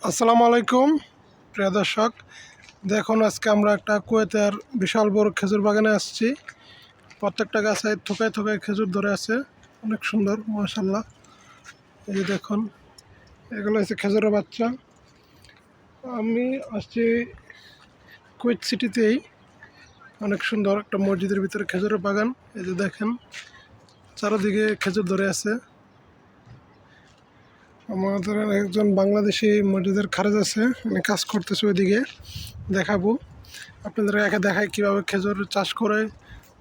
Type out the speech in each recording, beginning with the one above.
আসসালামু আলাইকুম প্রিয় দর্শক, দেখুন আজকে আমরা একটা কুয়েতের বিশাল বড় খেজুর বাগানে আসছি। প্রত্যেকটা গাছে থোকায় থোকায় খেজুর ধরে আছে, অনেক সুন্দর মাশাআল্লাহ। এই যে দেখুন, এগুলো হচ্ছে খেজুরের বাচ্চা। আমি আসছি কুয়েত সিটিতেই, অনেক সুন্দর একটা মসজিদের ভিতরে খেজুরের বাগান। এই যে দেখেন, চারদিকে খেজুর ধরে আছে। আমাদের একজন বাংলাদেশি মসজিদের খারেজ আছে, মানে কাজ করতেছে, ওইদিকে দেখাবো আপনাদের। একে দেখায় কীভাবে খেজুর চাষ করে,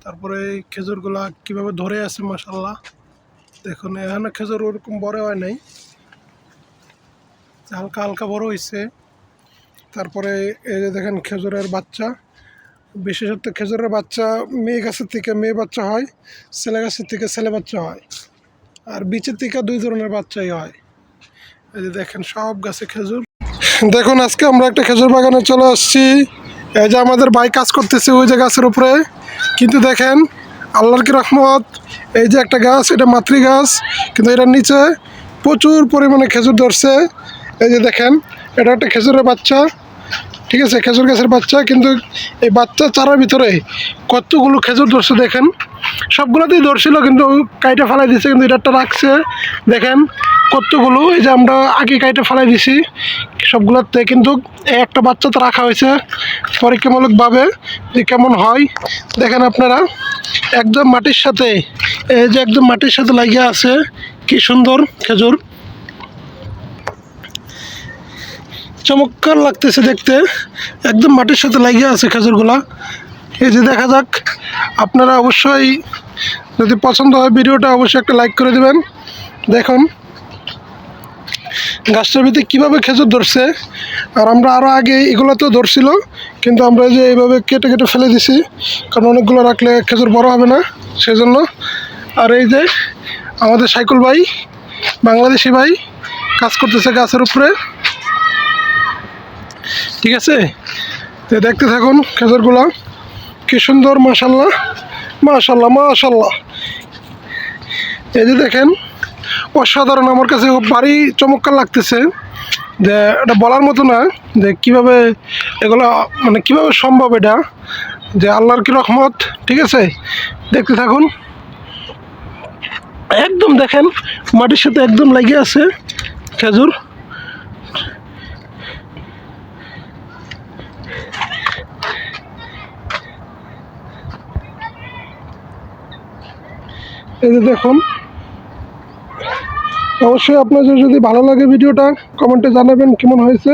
তারপরে এই খেজুরগুলা কীভাবে ধরে আছে মাশাআল্লাহ। দেখুন এখানে খেজুর ওরকম বড় হয় নাই, হালকা হালকা বড় হয়েছে। তারপরে এই যে দেখেন খেজুরের বাচ্চা, বিশেষত খেজুরের বাচ্চা মেয়ে গাছের থেকে মেয়ে বাচ্চা হয়, ছেলে গাছের থেকে ছেলে বাচ্চা হয়, আর বীচের থেকে দুই ধরনের বাচ্চাই হয়। এই যে দেখেন সব গাছে খেজুর। দেখুন আজকে আমরা একটা খেজুর বাগানে চলে আসছি। এই যে আমাদের ভাই কাজ করতেছে ওই যে গাছের উপরে, কিন্তু দেখেন আল্লাহর কি রহমত, এই যে একটা গাছ, এটা মাতৃ গাছ, কিন্তু এটার নিচে প্রচুর পরিমাণে খেজুর ধরছে। এই যে দেখেন, এটা একটা খেজুরের বাচ্চা, ঠিক আছে, খেজুর গাছের বাচ্চা, কিন্তু এই বাচ্চা চারার ভিতরে কতগুলো খেজুর ধরছে দেখেন। সবগুলোতেই ধরছিল, কিন্তু কাইটা ফেলাই দিছে, কিন্তু এটা একটা রাখছে। দেখেন কতগুলো, এই যে আমরা আগে কাইটা ফেলাই দিছি সবগুলোতে, কিন্তু একটা বাচ্চা তো রাখা হয়েছে পরীক্ষামূলকভাবে যে কেমন হয়। দেখেন আপনারা, একদম মাটির সাথে, এই যে একদম মাটির সাথে লাগিয়ে আছে, কি সুন্দর খেজুর, চমৎকার লাগতেছে দেখতে, একদম মাটির সাথে লাগিয়ে আছে খেজুরগুলা। এই যে দেখা যাক, আপনারা অবশ্যই যদি পছন্দ হয় ভিডিওটা অবশ্যই একটা লাইক করে দেবেন। দেখুন গাছটার ভিতরে কীভাবে খেজুর ধরছে, আর আমরা আরও আগে এগুলো তো ধরছিল, কিন্তু আমরা যে এইভাবে কেটে কেটে ফেলে দিছি, কারণ অনেকগুলো রাখলে খেজুর বড় হবে না, সেজন্য। আর এই যে আমাদের সাইকুল ভাই, বাংলাদেশি ভাই, কাজ করতেছে গাছের উপরে, ঠিক আছে। তো দেখতে থাকুন খেজুরগুলো কি সুন্দর, মাশাআল্লাহ মাশাআল্লাহ মাশাআল্লাহ। এই যে দেখেন অসাধারণ, আমার কাছে ভারী চমৎকার লাগতেছে, যে এটা বলার মতো না যে কীভাবে এগুলো, মানে কীভাবে সম্ভব, এটা যে আল্লাহর কি রহমত, ঠিক আছে। দেখতে থাকুন, একদম দেখেন মাটির সাথে একদম লেগে আছে খেজুর। এই যে দেখুন, অবশ্যই আপনাদের যদি ভালো লাগে ভিডিওটা কমেন্টে জানাবেন কেমন হয়েছে।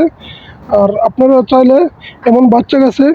আর আপনারা চাইলে এমন বাচ্চা গাছে